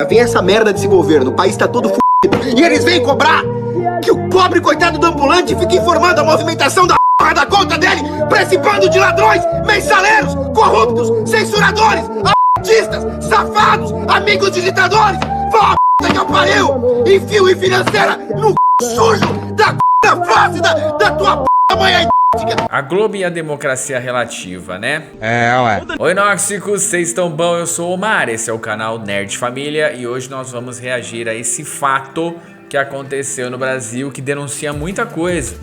vem essa merda desse governo, o país tá todo f***, e eles vêm cobrar que o pobre coitado do ambulante fique informando a movimentação da porra da conta dele pra esse bando de ladrões, mensaleiros, corruptos, censuradores, artistas, safados, amigos de ditadores. Vá a p*** que eu pariu! Enfio e financeira no sujo da face da tua p*** mãe. A Globo e a democracia relativa, né? Ué. Oi, Nóxicos, vocês estão bom? Eu sou o Omar, esse é o canal Nerd Família e hoje nós vamos reagir a esse fato que aconteceu no Brasil, que denuncia muita coisa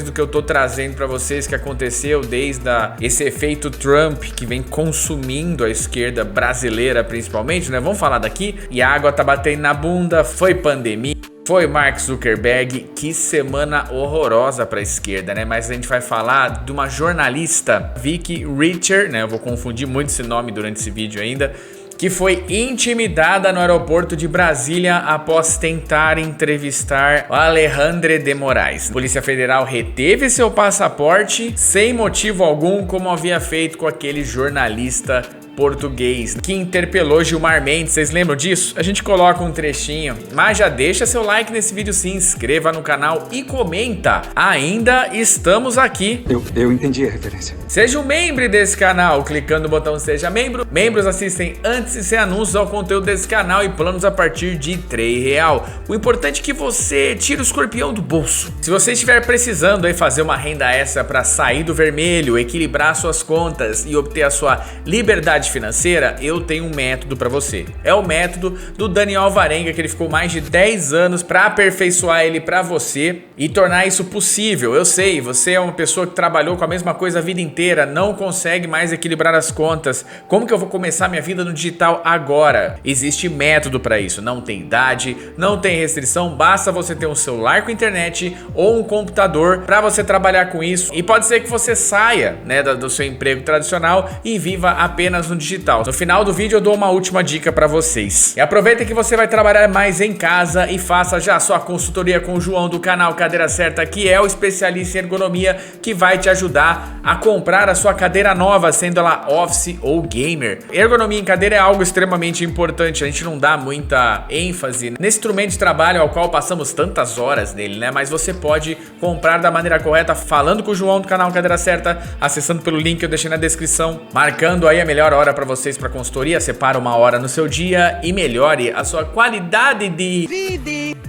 do que eu tô trazendo pra vocês que aconteceu desde esse efeito Trump que vem consumindo a esquerda brasileira principalmente, né? Vamos falar daqui. E a água tá batendo na bunda, foi pandemia, foi Mark Zuckerberg, que semana horrorosa pra esquerda, né? Mas a gente vai falar de uma jornalista, Vicky Richer, né? Eu vou confundir muito esse nome durante esse vídeo ainda, que foi intimidada no aeroporto de Brasília após tentar entrevistar Alexandre de Moraes. A Polícia Federal reteve seu passaporte sem motivo algum, como havia feito com aquele jornalista português que interpelou Gilmar Mendes. Vocês lembram disso? A gente coloca um trechinho, mas já deixa seu like nesse vídeo, se inscreva no canal e comenta. Ainda estamos aqui. Eu entendi a referência. Seja um membro desse canal, clicando no botão Seja Membro. Membros assistem antes e sem anúncios ao conteúdo desse canal e planos a partir de R$3. O importante é que você tire o escorpião do bolso. Se você estiver precisando aí fazer uma renda extra para sair do vermelho, equilibrar suas contas e obter a sua liberdade financeira, eu tenho um método para você. É o método do Daniel Alvarenga, que ele ficou mais de 10 anos para aperfeiçoar ele para você e tornar isso possível. Eu sei, você é uma pessoa que trabalhou com a mesma coisa a vida inteira, não consegue mais equilibrar as contas. Como que eu vou começar minha vida no digital agora? Existe método para isso, não tem idade, não tem restrição, basta você ter um celular com internet ou um computador para você trabalhar com isso. E pode ser que você saia, né, do seu emprego tradicional e viva apenas no digital. No final do vídeo eu dou uma última dica para vocês. E aproveita que você vai trabalhar mais em casa e faça já a sua consultoria com o João do canal Cadeira Certa, que é o especialista em ergonomia que vai te ajudar a comprar a sua cadeira nova, sendo ela office ou gamer. Ergonomia em cadeira é algo extremamente importante, a gente não dá muita ênfase nesse instrumento de trabalho ao qual passamos tantas horas nele, né? Mas você pode comprar da maneira correta falando com o João do canal Cadeira Certa, acessando pelo link que eu deixei na descrição, marcando aí a melhor hora para vocês para consultoria. Separa uma hora no seu dia e melhore a sua qualidade de vida.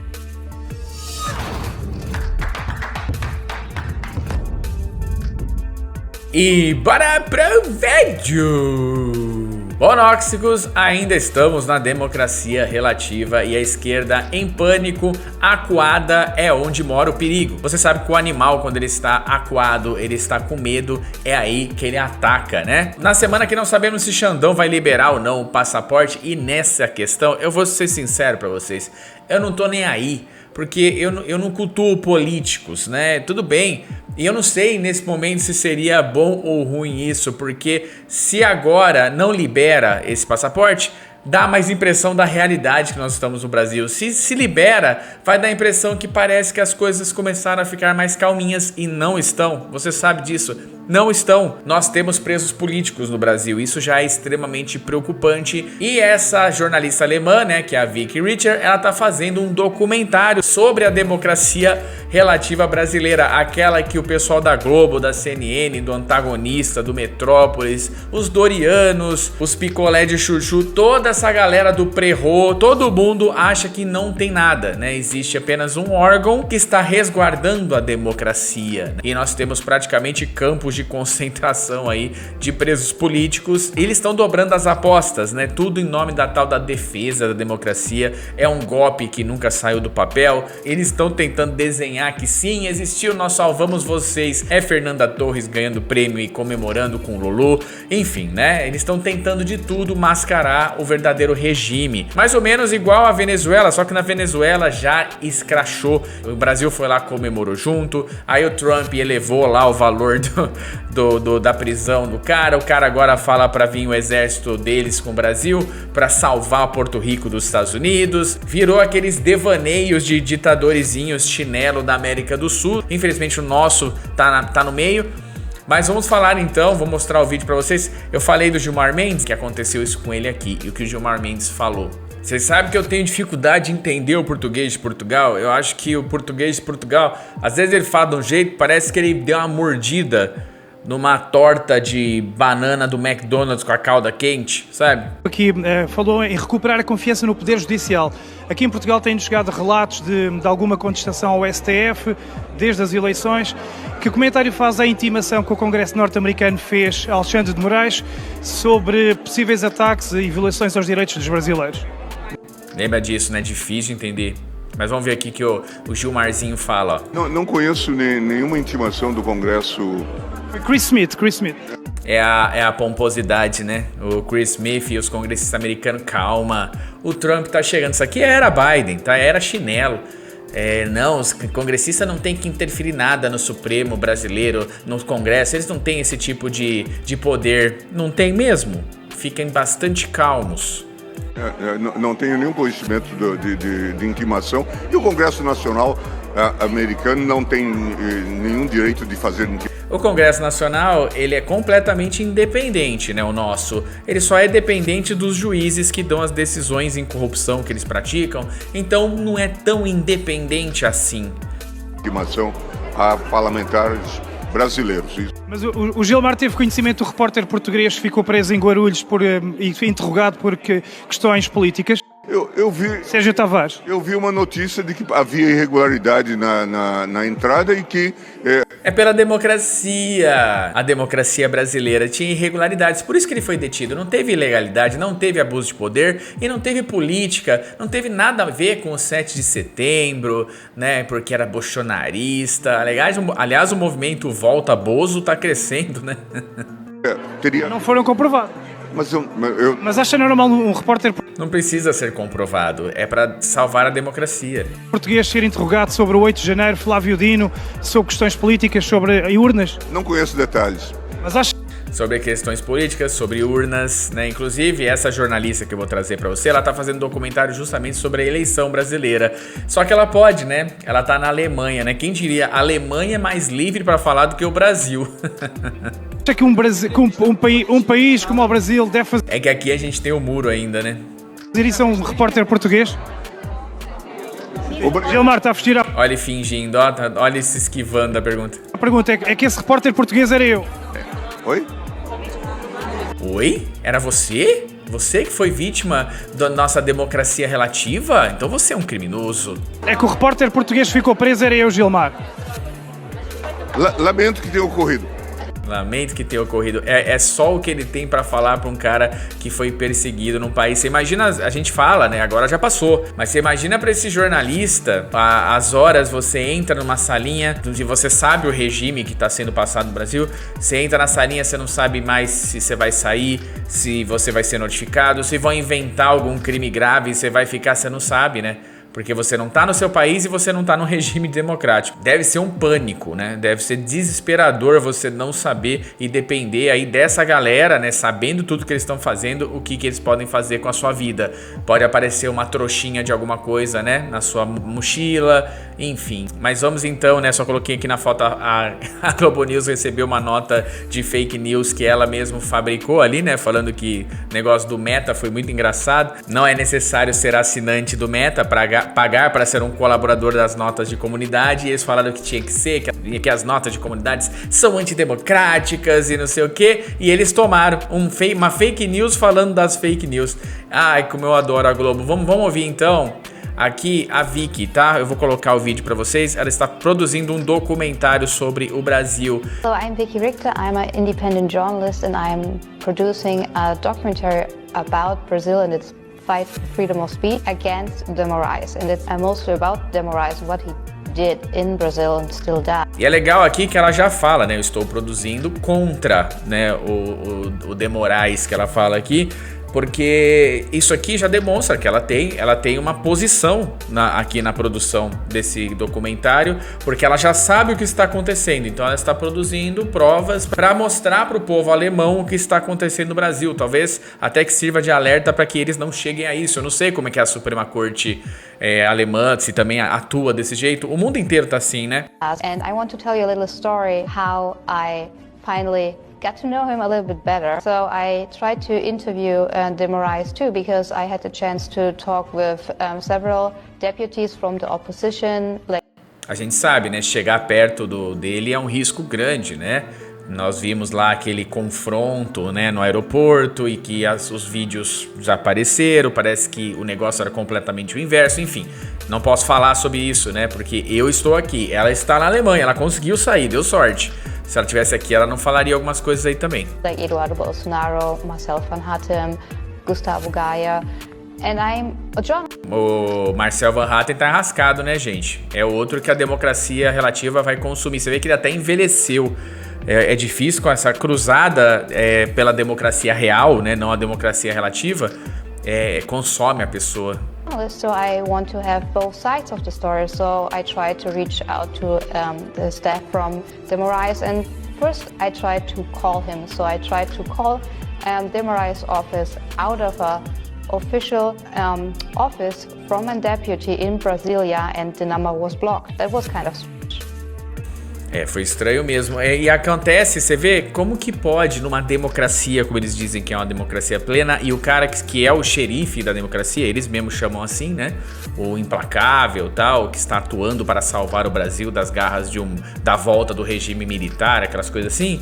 E bora pro vídeo! Bom, Nóxicos, ainda estamos na democracia relativa e a esquerda em pânico. Acuada é onde mora o perigo. Você sabe que o animal, quando ele está acuado, ele está com medo, é aí que ele ataca, né? Na semana que não sabemos se Xandão vai liberar ou não o passaporte, e nessa questão, eu vou ser sincero pra vocês, eu não tô nem aí, porque eu não cultuo políticos, né? Tudo bem. E eu não sei nesse momento se seria bom ou ruim isso, porque se agora não libera esse passaporte, dá mais impressão da realidade que nós estamos no Brasil. Se libera, vai dar a impressão que parece que as coisas começaram a ficar mais calminhas e não estão. Você sabe disso. Não estão. Nós temos presos políticos no Brasil, isso já é extremamente preocupante. E essa jornalista alemã, né, que é a Vicky Richer, ela tá fazendo um documentário sobre a democracia relativa brasileira, aquela que o pessoal da Globo, da CNN, do Antagonista, do Metrópolis, os Dorianos, os Picolé de Chuchu, toda essa galera do Prerro, todo mundo acha que não tem nada, né? Existe apenas um órgão que está resguardando a democracia. E nós temos praticamente campos de concentração aí de presos políticos. Eles estão dobrando as apostas, né? Tudo em nome da tal da defesa da democracia. É um golpe que nunca saiu do papel. Eles estão tentando desenhar que sim, existiu, nós salvamos vocês. É Fernanda Torres ganhando prêmio e comemorando com o Lulu. Enfim, né? Eles estão tentando de tudo mascarar o verdadeiro regime. Mais ou menos igual a Venezuela, só que na Venezuela já escrachou. O Brasil foi lá, comemorou junto. Aí o Trump elevou lá o valor da prisão do cara. O cara agora fala pra vir o exército deles com o Brasil pra salvar Porto Rico dos Estados Unidos. Virou aqueles devaneios de ditadorzinhos chinelo da América do Sul. Infelizmente o nosso tá no meio. Mas vamos falar então, vou mostrar o vídeo pra vocês. Eu falei do Gilmar Mendes, que aconteceu isso com ele aqui, e o que o Gilmar Mendes falou. Vocês sabem que eu tenho dificuldade de entender o português de Portugal? Eu acho que o português de Portugal, às vezes ele fala de um jeito, parece que ele deu uma mordida numa torta de banana do McDonald's com a calda quente, sabe? Aqui falou em recuperar a confiança no Poder Judicial. Aqui em Portugal têm chegado relatos de alguma contestação ao STF, desde as eleições. Que comentário faz à intimação que o Congresso norte-americano fez a Alexandre de Moraes sobre possíveis ataques e violações aos direitos dos brasileiros? Lembra disso, né? Difícil de entender. Mas vamos ver aqui que o Gilmarzinho fala, ó. Não conheço nenhuma intimação do Congresso. Chris Smith. É a pomposidade, né? O Chris Smith e os congressistas americanos, calma. O Trump tá chegando. Isso aqui era Biden, tá? Era chinelo. Não, os congressistas não tem que interferir nada no Supremo brasileiro, no Congresso. Eles não têm esse tipo de poder. Não tem mesmo. Fiquem bastante calmos. Não tenho nenhum conhecimento de intimação. E o Congresso Nacional americano não tem nenhum direito de fazer intimação. O Congresso Nacional, ele é completamente independente, né, o nosso. Ele só é dependente dos juízes que dão as decisões em corrupção que eles praticam, então não é tão independente assim. Intimação a parlamentares brasileiros. Mas o Gilmar teve conhecimento do repórter português que ficou preso em Guarulhos e foi interrogado por questões políticas? Eu vi... Sérgio Tavares. Eu vi uma notícia de que havia irregularidade na entrada e que... É pela democracia. A democracia brasileira tinha irregularidades, por isso que ele foi detido. Não teve ilegalidade, não teve abuso de poder e não teve política, não teve nada a ver com o 7 de setembro, né? Porque era bolsonarista. Aliás, o movimento Volta Bozo tá crescendo, né? Não foram comprovados. Mas acha normal um repórter Não precisa ser comprovado, é para salvar a democracia. português ser interrogado sobre o 8 de janeiro, Flávio Dino, sobre questões políticas, sobre urnas? Não conheço detalhes. Mas acha Sobre questões políticas, sobre urnas, né? Inclusive, essa jornalista que eu vou trazer pra você, ela tá fazendo um documentário justamente sobre a eleição brasileira. Só que ela pode, né? Ela tá na Alemanha, né? Quem diria, a Alemanha é mais livre pra falar do que o Brasil. que um país como o Brasil deve fazer É que aqui a gente tem o muro ainda, né? isso a um repórter português? Gilmar, está a vestir a... Olha ele fingindo, ó, olha ele se esquivando da pergunta. A pergunta é que esse repórter português era eu. Oi? Oi? Era você? Você que foi vítima da nossa democracia relativa? Então você é um criminoso. É que o repórter português que ficou preso era eu, Gilmar. Lamento que tenha ocorrido. Lamento que tenha ocorrido. É só o que ele tem pra falar pra um cara que foi perseguido num país. Você imagina, a gente fala, né? Agora já passou. Mas você imagina pra esse jornalista, às horas você entra numa salinha, onde você sabe o regime que tá sendo passado no Brasil. Você entra na salinha, você não sabe mais se você vai sair, se você vai ser notificado, se vão inventar algum crime grave, você vai ficar, você não sabe, né? Porque você não tá no seu país e você não tá no regime democrático. Deve ser um pânico, né? Deve ser desesperador você não saber e depender aí dessa galera, né? Sabendo tudo que eles estão fazendo, o que eles podem fazer com a sua vida. Pode aparecer uma trouxinha de alguma coisa, né? Na sua mochila, enfim. Mas vamos então, né? Só coloquei aqui na foto a Globo News recebeu uma nota de fake news que ela mesma fabricou ali, né? Falando que o negócio do Meta foi muito engraçado. Não é necessário ser assinante do Meta para pagar para ser um colaborador das notas de comunidade, e eles falaram que tinha que ser, que as notas de comunidades são antidemocráticas e não sei o que, e eles tomaram uma fake news falando das fake news. Ai, como eu adoro a Globo. Vamos ouvir então aqui a Vicky, tá? Eu vou colocar o vídeo para vocês. Ela está produzindo um documentário sobre o Brasil. So I'm Vicky Richter, I'm an independent journalist and I'm producing a documentary about Brazil and its fight for freedom of speech against Moraes, and it's mostly about Moraes, what he did in Brazil and still does. E é legal aqui que ela já fala, né? Eu estou produzindo contra, né, o Moraes, que ela fala aqui, porque isso aqui já demonstra que ela tem uma posição aqui na produção desse documentário, porque ela já sabe o que está acontecendo, então ela está produzindo provas para mostrar para o povo alemão o que está acontecendo no Brasil, talvez até que sirva de alerta para que eles não cheguem a isso. Eu não sei como é que a Suprema Corte alemã, se também atua desse jeito, o mundo inteiro tá assim, né? And I want to tell you a little story how I finally get to know him a little bit better. So I tried to interview de Moraes too, because I had the chance to talk with several deputies from the opposition. A gente sabe, né? Chegar perto dele é um risco grande, né? Nós vimos lá aquele confronto, né, no aeroporto e que os vídeos desapareceram, parece que o negócio era completamente o inverso, enfim. Não posso falar sobre isso, né, porque eu estou aqui, ela está na Alemanha, ela conseguiu sair, deu sorte. Se ela estivesse aqui, ela não falaria algumas coisas aí também. Like Eduardo Bolsonaro, Marcel Van Hatten, Gustavo Gaia. And I'm a journalist. O Marcel Van Hatten tá arrascado, né, gente? É outro que a democracia relativa vai consumir. Você vê que ele até envelheceu. É difícil com essa cruzada pela democracia real, né? Não a democracia relativa. Consome a pessoa. So I want to have both sides of the story. So I tried to reach out to the staff from de Moraes, and first I tried to call him. So I tried to call de Moraes' office out of a official office from a deputy in Brasilia, and the number was blocked. That was kind of strange. Foi estranho mesmo. E acontece, você vê como que pode numa democracia, como eles dizem que é uma democracia plena, e o cara que é o xerife da democracia, eles mesmos chamam assim, né? O implacável, tal, que está atuando para salvar o Brasil das garras da volta do regime militar, aquelas coisas assim.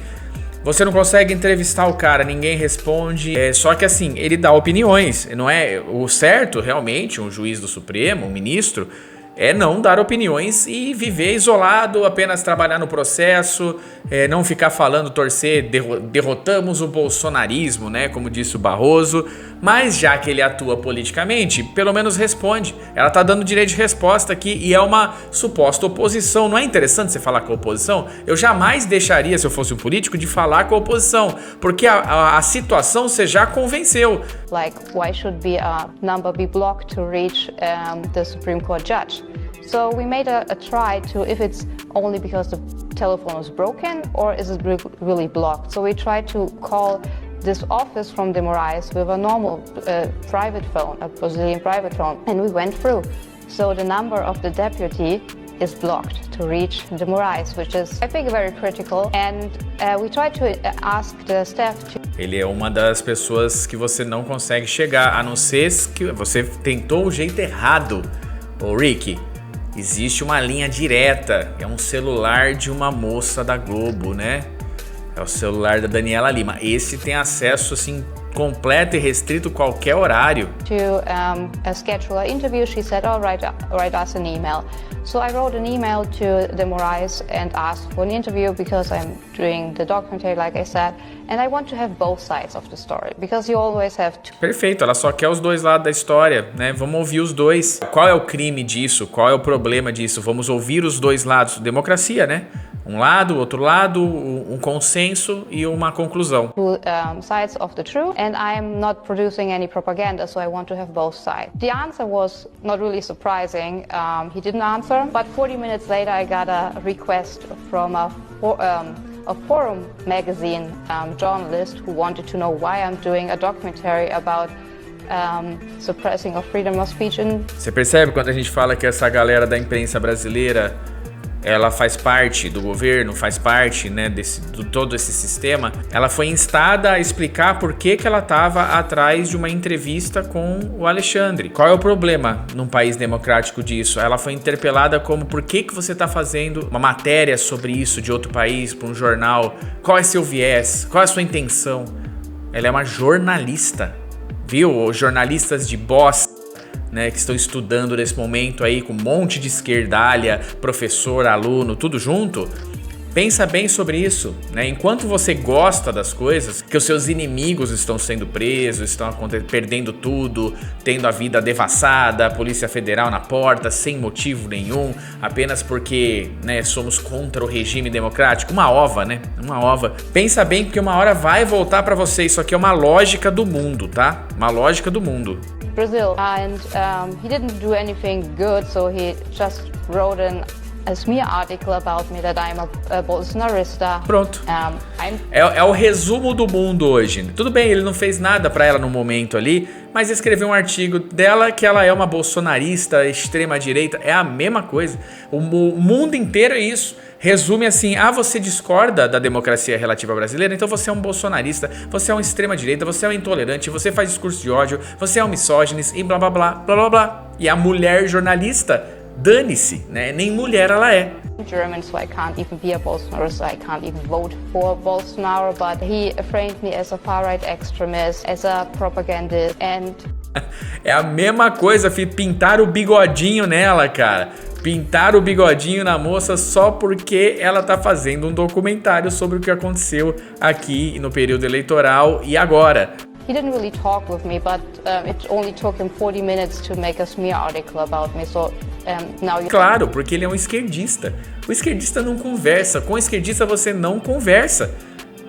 Você não consegue entrevistar o cara, ninguém responde. Só que assim, ele dá opiniões, não é? O certo, realmente, um juiz do Supremo, um ministro, é não dar opiniões e viver isolado, apenas trabalhar no processo, não ficar falando, torcer, derrotamos o bolsonarismo, né, como disse o Barroso, mas já que ele atua politicamente, pelo menos responde. Ela tá dando direito de resposta aqui e é uma suposta oposição. Não é interessante você falar com a oposição? Eu jamais deixaria, se eu fosse um político, de falar com a oposição, porque a situação você já convenceu. Like, why should a number be blocked to reach the Supreme Court judge? So we made a try to, if it's only because the telephone was broken or is it really blocked. So we tried to call this office from de Moraes with a normal private phone, a Brazilian private phone, and we went through. So the number of the deputy is blocked to reach de Moraes, which is, I think, very critical. And we tried to ask the staff to... Ele é uma das pessoas que você não consegue chegar, a não ser que você tentou o jeito errado. Ô Rick, existe uma linha direta, é um celular de uma moça da Globo, né? É o celular da Daniela Lima. Esse tem acesso, assim, completo e restrito a qualquer horário. To schedule an interview, she said, "Oh, write us an email." So I wrote an email to de Moraes and asked for an interview because I'm doing the documentary, like I said, and I want to have both sides of the story because you always have to. Perfeito, ela só quer os dois lados da história, né? Vamos ouvir os dois. Qual é o crime disso? Qual é o problema disso? Vamos ouvir os dois lados. Democracia, né? Um lado, outro lado, um consenso e uma conclusão. Two sides of the truth, and I'm not producing any propaganda, so I want to have both sides. The answer was not really surprising. He didn't answer, but 40 minutes later I got a request from a Forum magazine journalist who wanted to know why I'm doing a documentary about suppressing of freedom of speech. Você percebe quando a gente fala que essa galera da imprensa brasileira, ela faz parte do governo, faz parte, né, de todo esse sistema. Ela foi instada a explicar por que ela estava atrás de uma entrevista com o Alexandre. Qual é o problema num país democrático disso? Ela foi interpelada como: por que você está fazendo uma matéria sobre isso de outro país para um jornal? Qual é seu viés? Qual é a sua intenção? Ela é uma jornalista, viu? Os jornalistas de bosta, né, que estão estudando nesse momento aí com um monte de esquerdalha, professor, aluno, tudo junto. Pensa bem sobre isso, né? Enquanto você gosta das coisas, que os seus inimigos estão sendo presos, estão perdendo tudo, tendo a vida devassada, a Polícia Federal na porta, sem motivo nenhum, apenas porque, né, somos contra o regime democrático. Uma ova, né? Uma ova. Pensa bem, porque uma hora vai voltar pra você. Isso aqui é uma lógica do mundo, tá? Uma lógica do mundo. Brazil, and he didn't do anything good, so he just wrote an a smear article about me that I'm a Bolsonarista. Pronto. É o resumo do mundo hoje. Tudo bem, ele não fez nada pra ela no momento ali, mas escreveu um artigo dela que ela é uma bolsonarista, extrema-direita. É a mesma coisa. O mundo inteiro é isso. Resume assim: você discorda da democracia relativa brasileira, então você é um bolsonarista, você é um extrema-direita, você é um intolerante, você faz discurso de ódio, você é um misógino e blá blá blá blá blá blá. E a mulher jornalista, dane-se, né? Nem mulher ela é. German, so I can't even be a Bolsonarista, I can't even vote for Bolsonaro, but he framed me as a far-right extremist, as a propagandist, and... É a mesma coisa, pintar o bigodinho nela, cara. Pintar o bigodinho na moça só porque ela tá fazendo um documentário sobre o que aconteceu aqui no período eleitoral e agora. He didn't really talk with me, but it only took him 40 minutes to make a smear article about me, so now you... Claro, porque ele é um esquerdista. O esquerdista não conversa, com o esquerdista você não conversa.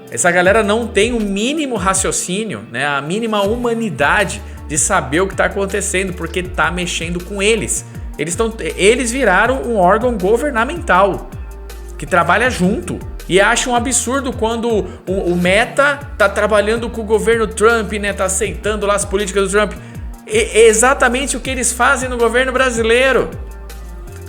Essa galera não tem o mínimo raciocínio, né, a mínima humanidade de saber o que tá acontecendo, porque tá mexendo com eles. Eles viraram um órgão governamental que trabalha junto. E acham um absurdo quando o Meta tá trabalhando com o governo Trump, né? Tá aceitando lá as políticas do Trump. É exatamente o que eles fazem no governo brasileiro.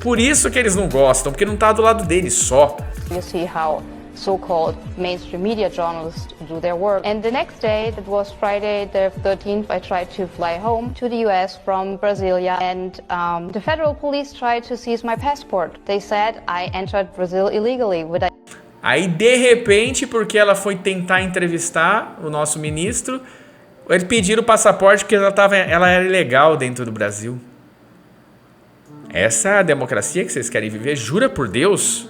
Por isso que eles não gostam, porque não tá do lado deles só. You see how so-called mainstream media journalists do their work. And the next day, that was Friday the 13th, I tried to fly home to the US from Brasilia, and the federal police tried to seize my passport. They said I entered Brazil illegally. Aí, de repente, porque ela foi tentar entrevistar o nosso ministro, eles pediram o passaporte porque ela era ilegal dentro do Brasil. Essa é a democracia que vocês querem viver? Jura por Deus?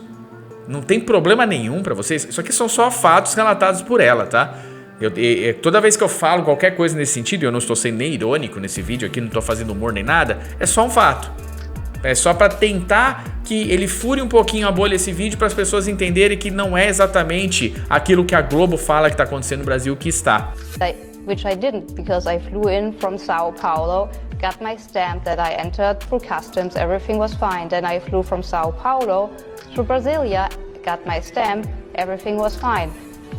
Não tem problema nenhum pra vocês. Isso aqui são só fatos relatados por ela, tá? Toda vez que eu falo qualquer coisa nesse sentido, eu não estou sendo nem irônico nesse vídeo aqui, não estou fazendo humor nem nada, é só um fato. É só pra tentar que ele fure um pouquinho a bolha esse vídeo para as pessoas entenderem que não é exatamente aquilo que a Globo fala que está acontecendo no Brasil que está. Which I didn't, because I flew in from Sao Paulo, got my stamp that I entered through customs, everything was fine. Then I flew from Sao Paulo to Brasilia, got my stamp, everything was fine.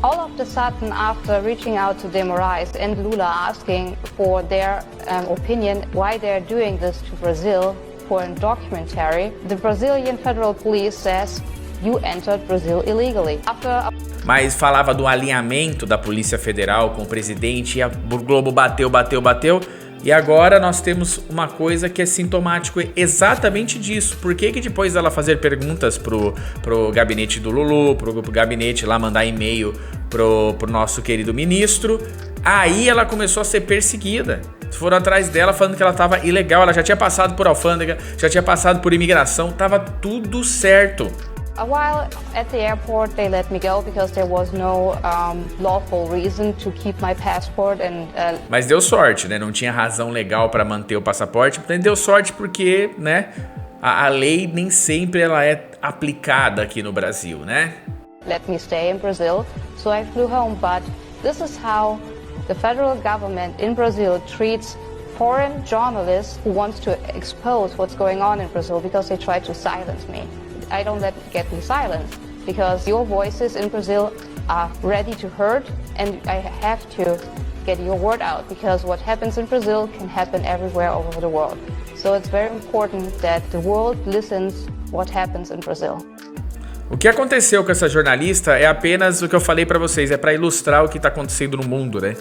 All of a sudden, after reaching out to Moraes and Lula asking for their opinion why they're doing this to Brazil for a documentary, the Brazilian federal police says you entered Brazil illegally. Mas falava do alinhamento da Polícia Federal com o presidente e a Globo bateu. E agora nós temos uma coisa que é sintomático exatamente disso. Por que depois dela fazer perguntas pro gabinete do Lulu, pro gabinete lá mandar e-mail pro nosso querido ministro, aí ela começou a ser perseguida. Foram atrás dela falando que ela estava ilegal, ela já tinha passado por alfândega, já tinha passado por imigração, tava tudo certo. A while at the airport, they let me go because there was no lawful reason to keep my passport and. Mas deu sorte, né? Não tinha razão legal para manter o passaporte. Mas deu sorte porque, né? A lei nem sempre ela é aplicada aqui no Brasil, né? Let me stay in Brazil, so I flew home. But this is how the federal government in Brazil treats foreign journalists who wants to expose what's going on in Brazil because they try to silence me. I don't let it get me silenced because your voices in Brazil are ready to hurt and I have to get your word out because what happens in Brazil can happen everywhere all over the world. So it's very important that the world listens what happens in Brazil. O que aconteceu com essa jornalista é apenas o que eu falei pra vocês, é pra ilustrar o que tá acontecendo no mundo, né?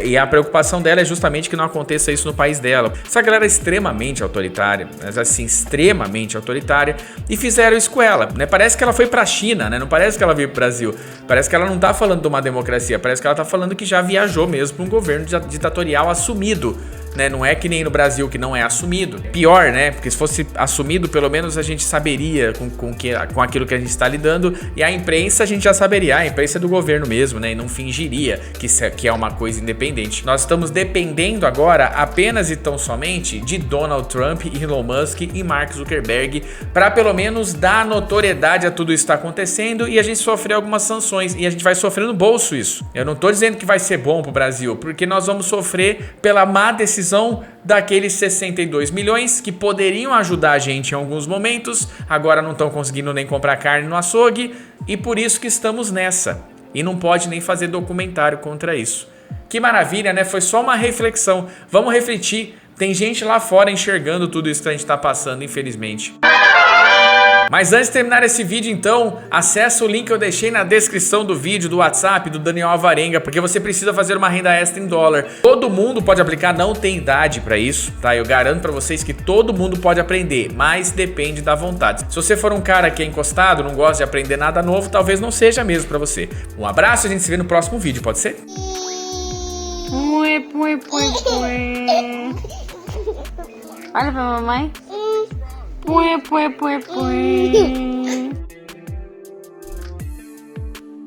E a preocupação dela é justamente que não aconteça isso no país dela. Essa galera é extremamente autoritária, mas assim, extremamente autoritária, e fizeram isso com ela, né? Parece que ela foi pra China, né? Não parece que ela veio pro Brasil. Parece que ela não tá falando de uma democracia, parece que ela tá falando que já viajou mesmo pra um governo ditatorial assumido. Né? Não é que nem no Brasil que não é assumido. Pior, né? Porque se fosse assumido, pelo menos a gente saberia com aquilo que a gente está lidando. E a imprensa a gente já saberia. A imprensa é do governo mesmo, né? E não fingiria que é uma coisa independente. Nós estamos dependendo agora apenas e tão somente de Donald Trump, Elon Musk e Mark Zuckerberg para pelo menos dar notoriedade a tudo isso que está acontecendo e a gente sofrer algumas sanções. E a gente vai sofrer no bolso isso. Eu não tô dizendo que vai ser bom pro Brasil, porque nós vamos sofrer pela má decisão decisão daqueles 62 milhões que poderiam ajudar a gente em alguns momentos, agora não estão conseguindo nem comprar carne no açougue e por isso que estamos nessa. E não pode nem fazer documentário contra isso. Que maravilha, né? Foi só uma reflexão. Vamos refletir. Tem gente lá fora enxergando tudo isso que a gente tá passando, infelizmente. Mas antes de terminar esse vídeo, então, acessa o link que eu deixei na descrição do vídeo, do WhatsApp, do Daniel Alvarenga, porque você precisa fazer uma renda extra em dólar. Todo mundo pode aplicar, não tem idade pra isso, tá? Eu garanto pra vocês que todo mundo pode aprender, mas depende da vontade. Se você for um cara que é encostado, não gosta de aprender nada novo, talvez não seja mesmo pra você. Um abraço e a gente se vê no próximo vídeo, pode ser? Olha pra mamãe. Pue.